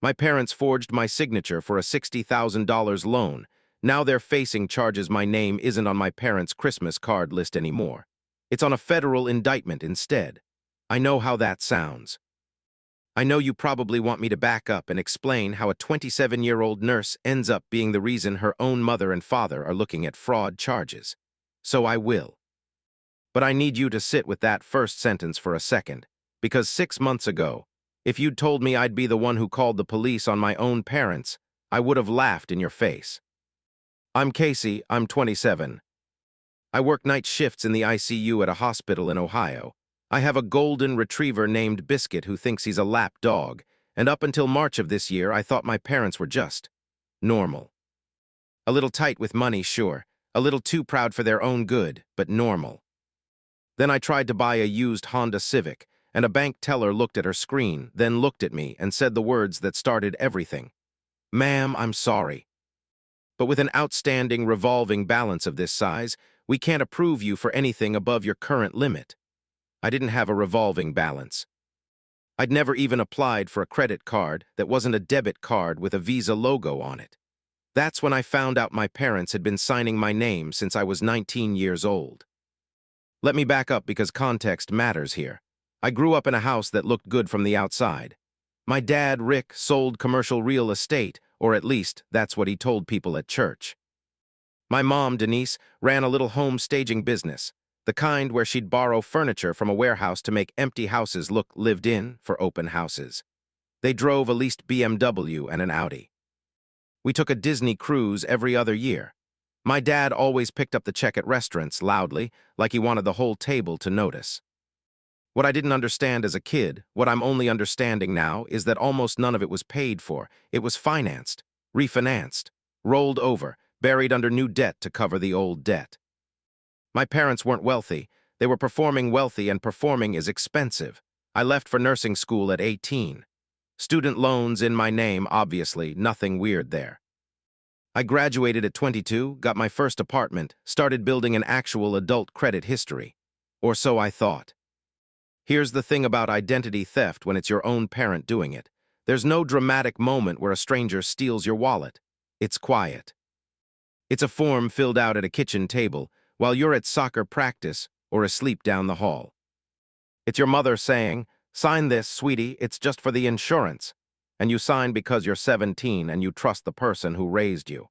My parents forged my signature for a $60,000 loan. Now they're facing charges my name isn't on my parents' Christmas card list anymore. It's on a federal indictment instead. I know how that sounds. I know you probably want me to back up and explain how a 27-year-old nurse ends up being the reason her own mother and father are looking at fraud charges. So I will. But I need you to sit with that first sentence for a second, because 6 months ago, if you'd told me I'd be the one who called the police on my own parents, I would have laughed in your face. I'm Casey, I'm 27. I work night shifts in the ICU at a hospital in Ohio. I have a golden retriever named Biscuit who thinks he's a lap dog, and up until March of this year, I thought my parents were just normal. A little tight with money, sure, a little too proud for their own good, but normal. Then I tried to buy a used Honda Civic, and a bank teller looked at her screen, then looked at me and said the words that started everything. "Ma'am, I'm sorry. But with an outstanding revolving balance of this size, we can't approve you for anything above your current limit." I didn't have a revolving balance. I'd never even applied for a credit card that wasn't a debit card with a Visa logo on it. That's when I found out my parents had been signing my name since I was 19 years old. Let me back up because context matters here. I grew up in a house that looked good from the outside. My dad, Rick, sold commercial real estate, or at least that's what he told people at church. My mom, Denise, ran a little home staging business, the kind where she'd borrow furniture from a warehouse to make empty houses look lived in for open houses. They drove a leased BMW and an Audi. We took a Disney cruise every other year. My dad always picked up the check at restaurants loudly, like he wanted the whole table to notice. What I didn't understand as a kid, what I'm only understanding now, is that almost none of it was paid for. It was financed, refinanced, rolled over, buried under new debt to cover the old debt. My parents weren't wealthy. They were performing wealthy, and performing is expensive. I left for nursing school at 18. Student loans in my name, obviously, nothing weird there. I graduated at 22, got my first apartment, started building an actual adult credit history. Or so I thought. Here's the thing about identity theft when it's your own parent doing it. There's no dramatic moment where a stranger steals your wallet. It's quiet. It's a form filled out at a kitchen table while you're at soccer practice or asleep down the hall. It's your mother saying, "Sign this, sweetie, it's just for the insurance." And you sign because you're 17 and you trust the person who raised you.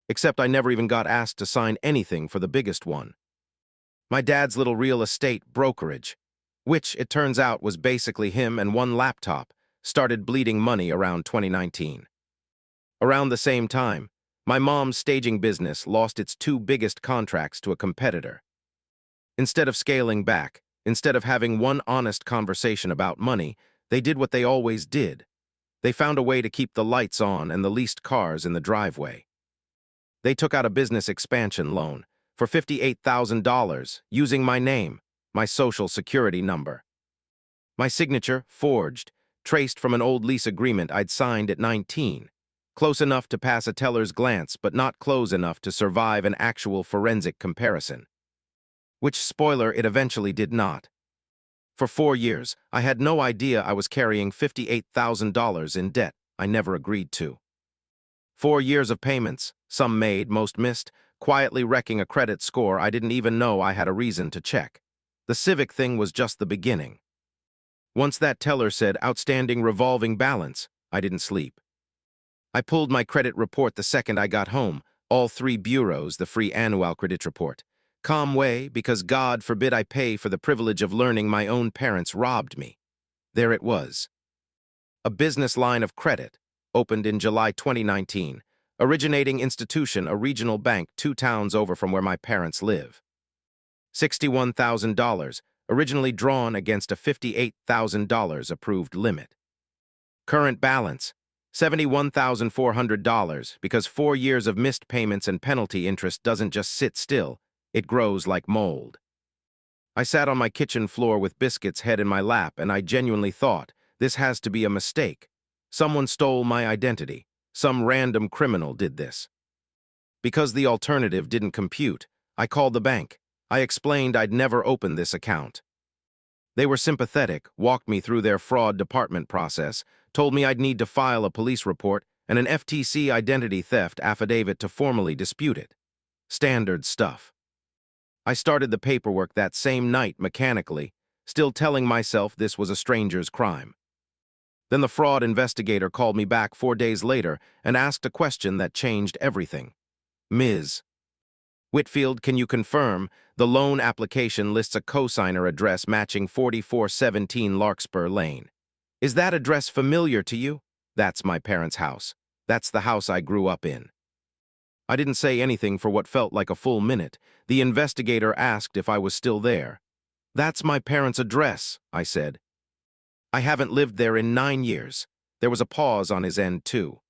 Except I never even got asked to sign anything for the biggest one. My dad's little real estate brokerage, which, it turns out, was basically him and one laptop, started bleeding money around 2019. Around the same time, my mom's staging business lost its two biggest contracts to a competitor. Instead of scaling back, instead of having one honest conversation about money, they did what they always did. They found a way to keep the lights on and the leased cars in the driveway. They took out a business expansion loan for $58,000 using my name, my social security number. My signature, forged, traced from an old lease agreement I'd signed at 19. Close enough to pass a teller's glance, but not close enough to survive an actual forensic comparison. Which, spoiler, it eventually did not. For 4 years, I had no idea I was carrying $58,000 in debt I never agreed to. 4 years of payments, some made, most missed, quietly wrecking a credit score I didn't even know I had a reason to check. The Civic thing was just the beginning. Once that teller said outstanding revolving balance, I didn't sleep. I pulled my credit report the second I got home, all 3 bureaus, the free annual credit report. Calm way, because God forbid I pay for the privilege of learning my own parents robbed me. There it was. A business line of credit, opened in July 2019, originating institution, a regional bank 2 towns over from where my parents live. $61,000, originally drawn against a $58,000 approved limit. Current balance, $71,400, because 4 years of missed payments and penalty interest doesn't just sit still, it grows like mold. I sat on my kitchen floor with Biscuit's head in my lap, and I genuinely thought, this has to be a mistake. Someone stole my identity. Some random criminal did this. Because the alternative didn't compute, I called the bank. I explained I'd never opened this account. They were sympathetic, walked me through their fraud department process, told me I'd need to file a police report and an FTC identity theft affidavit to formally dispute it. Standard stuff. I started the paperwork that same night mechanically, still telling myself this was a stranger's crime. Then the fraud investigator called me back 4 days later and asked a question that changed everything. Ms. Whitfield, can you confirm the loan application lists a cosigner address matching 4417 Larkspur Lane? Is that address familiar to you? That's my parents' house. That's the house I grew up in. I didn't say anything for what felt like a full minute. The investigator asked if I was still there. That's my parents' address, I said. I haven't lived there in 9 years. There was a pause on his end, too.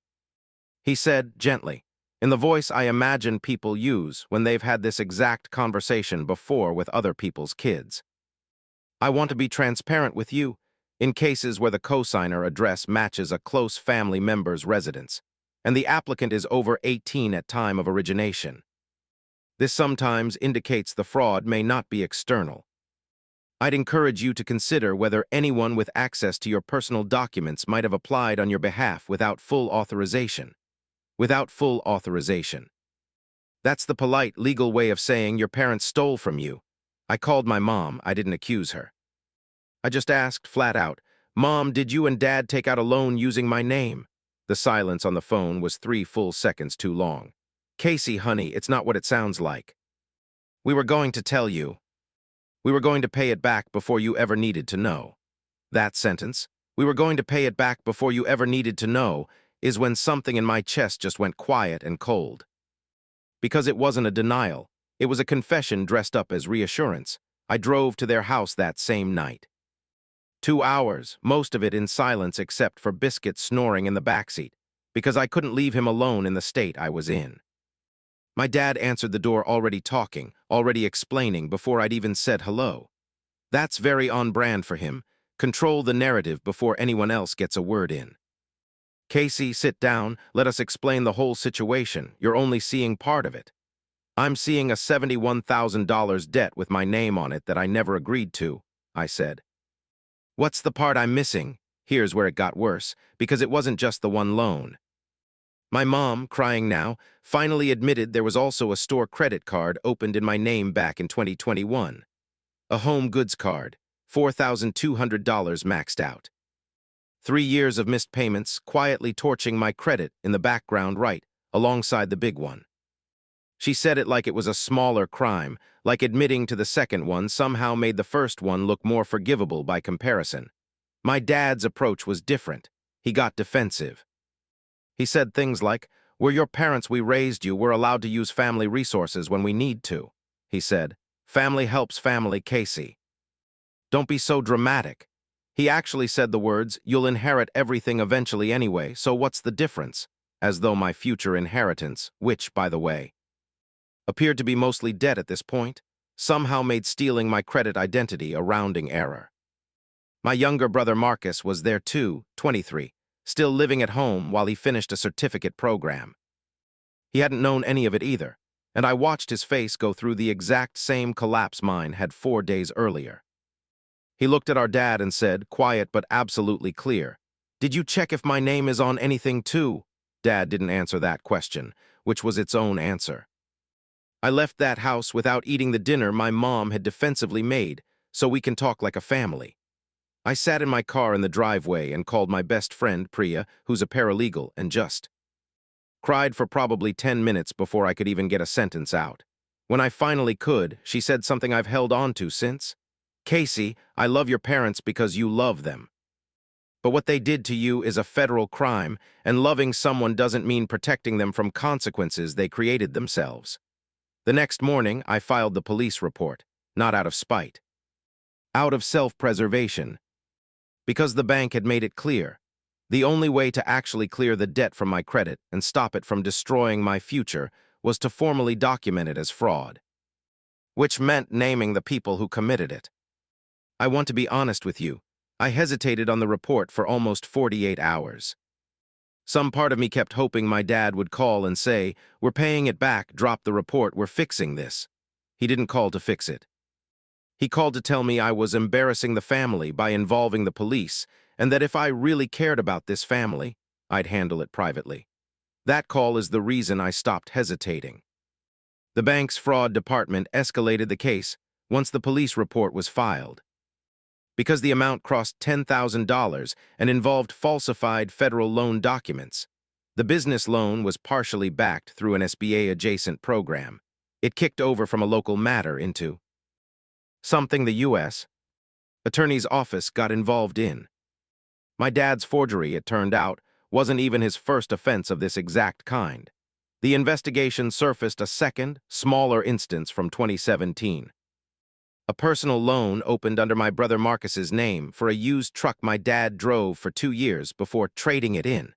He said, gently, in the voice I imagine people use when they've had this exact conversation before with other people's kids. I want to be transparent with you in cases where the cosigner address matches a close family member's residence, and the applicant is over 18 at time of origination. This sometimes indicates the fraud may not be external. I'd encourage you to consider whether anyone with access to your personal documents might have applied on your behalf without full authorization. Without full authorization. That's the polite, legal way of saying your parents stole from you. I called my mom, I didn't accuse her. I just asked, flat out, Mom, did you and Dad take out a loan using my name? The silence on the phone was 3 full seconds too long. Casey, honey, it's not what it sounds like. We were going to tell you. We were going to pay it back before you ever needed to know. That sentence, we were going to pay it back before you ever needed to know, is when something in my chest just went quiet and cold. Because it wasn't a denial, it was a confession dressed up as reassurance. I drove to their house that same night. 2 hours, most of it in silence except for Biscuit snoring in the backseat, because I couldn't leave him alone in the state I was in. My dad answered the door already talking, already explaining before I'd even said hello. That's very on brand for him. Control the narrative before anyone else gets a word in. Casey, sit down, let us explain the whole situation. You're only seeing part of it. I'm seeing a $71,000 debt with my name on it that I never agreed to, I said. What's the part I'm missing? Here's where it got worse, because it wasn't just the one loan. My mom, crying now, finally admitted there was also a store credit card opened in my name back in 2021. A home goods card, $4,200 maxed out. 3 years of missed payments, quietly torching my credit in the background right, alongside the big one. She said it like it was a smaller crime, like admitting to the second one somehow made the first one look more forgivable by comparison. My dad's approach was different. He got defensive. He said things like, "We're your parents, we raised you, we're allowed to use family resources when we need to." He said, "Family helps family, Casey. Don't be so dramatic." He actually said the words, "You'll inherit everything eventually anyway, so what's the difference?" As though my future inheritance, which, by the way, appeared to be mostly debt at this point, somehow made stealing my credit identity a rounding error. My younger brother Marcus was there too, 23, still living at home while he finished a certificate program. He hadn't known any of it either, and I watched his face go through the exact same collapse mine had 4 days earlier. He looked at our dad and said, quiet but absolutely clear, "Did you check if my name is on anything too?" Dad didn't answer that question, which was its own answer. I left that house without eating the dinner my mom had defensively made, so we can talk like a family. I sat in my car in the driveway and called my best friend, Priya, who's a paralegal, and just cried for probably 10 minutes before I could even get a sentence out. When I finally could, she said something I've held on to since. "Casey, I love your parents because you love them. But what they did to you is a federal crime, and loving someone doesn't mean protecting them from consequences they created themselves." The next morning, I filed the police report, not out of spite. Out of self-preservation. Because the bank had made it clear, the only way to actually clear the debt from my credit and stop it from destroying my future was to formally document it as fraud. Which meant naming the people who committed it. I want to be honest with you. I hesitated on the report for almost 48 hours. Some part of me kept hoping my dad would call and say, "We're paying it back, drop the report, we're fixing this." He didn't call to fix it. He called to tell me I was embarrassing the family by involving the police, and that if I really cared about this family, I'd handle it privately. That call is the reason I stopped hesitating. The bank's fraud department escalated the case once the police report was filed. Because the amount crossed $10,000 and involved falsified federal loan documents, the business loan was partially backed through an SBA-adjacent program. It kicked over from a local matter into something the U.S. Attorney's Office got involved in. My dad's forgery, it turned out, wasn't even his first offense of this exact kind. The investigation surfaced a second, smaller instance from 2017. A personal loan opened under my brother Marcus's name for a used truck my dad drove for 2 years before trading it in.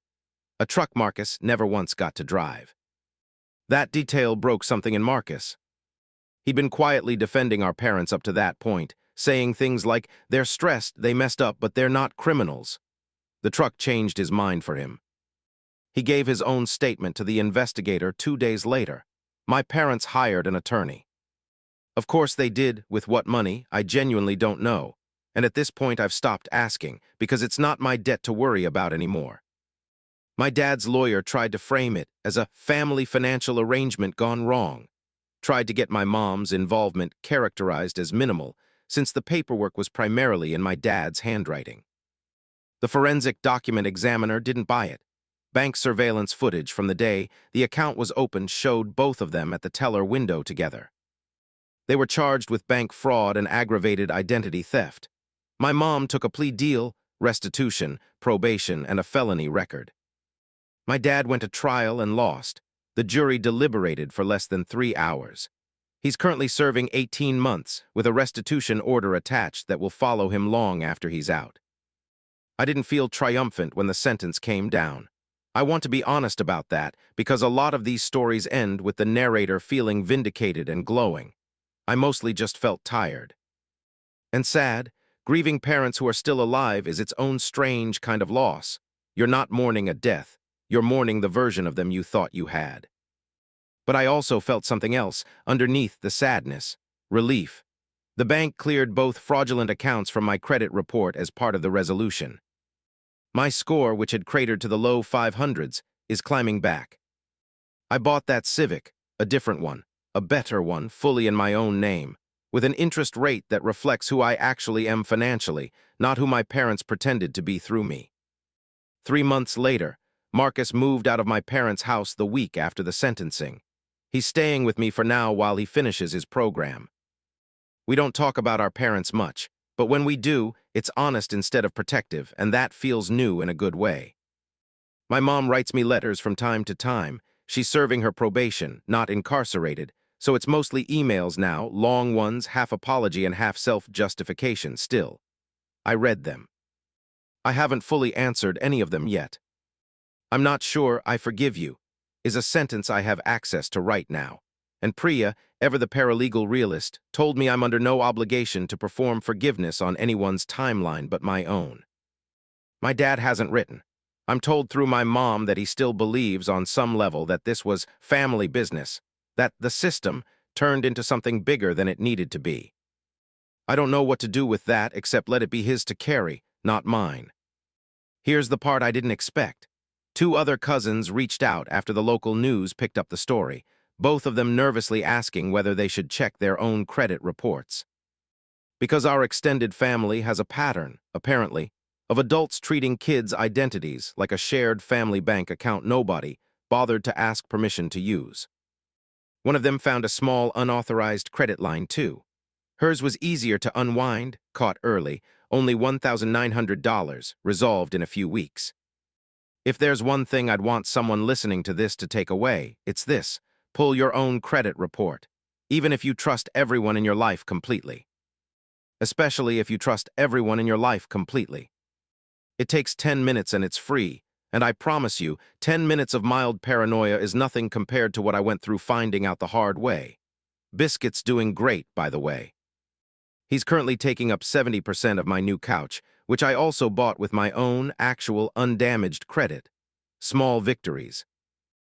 A truck Marcus never once got to drive. That detail broke something in Marcus. He'd been quietly defending our parents up to that point, saying things like, "They're stressed, they messed up, but they're not criminals." The truck changed his mind for him. He gave his own statement to the investigator 2 days later. My parents hired an attorney. Of course they did, with what money, I genuinely don't know. And at this point I've stopped asking, because it's not my debt to worry about anymore. My dad's lawyer tried to frame it as a family financial arrangement gone wrong. Tried to get my mom's involvement characterized as minimal, since the paperwork was primarily in my dad's handwriting. The forensic document examiner didn't buy it. Bank surveillance footage from the day the account was opened showed both of them at the teller window together. They were charged with bank fraud and aggravated identity theft. My mom took a plea deal, restitution, probation, and a felony record. My dad went to trial and lost. The jury deliberated for less than 3 hours. He's currently serving 18 months, with a restitution order attached that will follow him long after he's out. I didn't feel triumphant when the sentence came down. I want to be honest about that, because a lot of these stories end with the narrator feeling vindicated and glowing. I mostly just felt tired. And sad. Grieving parents who are still alive is its own strange kind of loss. You're not mourning a death. You're mourning the version of them you thought you had. But I also felt something else underneath the sadness. Relief. The bank cleared both fraudulent accounts from my credit report as part of the resolution. My score, which had cratered to the low 500s, is climbing back. I bought that Civic, a different one, a better one, fully in my own name, with an interest rate that reflects who I actually am financially, not who my parents pretended to be through me. 3 months later, Marcus moved out of my parents' house the week after the sentencing. He's staying with me for now while he finishes his program. We don't talk about our parents much, but when we do, it's honest instead of protective, and that feels new in a good way. My mom writes me letters from time to time. She's serving her probation, not incarcerated, so it's mostly emails now, long ones, half apology and half self-justification still. I read them. I haven't fully answered any of them yet. "I'm not sure I forgive you," is a sentence I have access to right now. And Priya, ever the paralegal realist, told me I'm under no obligation to perform forgiveness on anyone's timeline but my own. My dad hasn't written. I'm told through my mom that he still believes on some level that this was family business, that the system turned into something bigger than it needed to be. I don't know what to do with that except let it be his to carry, not mine. Here's the part I didn't expect. 2 other cousins reached out after the local news picked up the story, both of them nervously asking whether they should check their own credit reports. Because our extended family has a pattern, apparently, of adults treating kids' identities like a shared family bank account nobody bothered to ask permission to use. One of them found a small unauthorized credit line too. Hers was easier to unwind, caught early, only $1,900, resolved in a few weeks. If there's one thing I'd want someone listening to this to take away, it's this: pull your own credit report, even if you trust everyone in your life completely. Especially if you trust everyone in your life completely. It takes 10 minutes and it's free, and I promise you, 10 minutes of mild paranoia is nothing compared to what I went through finding out the hard way. Biscuit's doing great, by the way. He's currently taking up 70% of my new couch, which I also bought with my own, actual, undamaged credit. Small victories.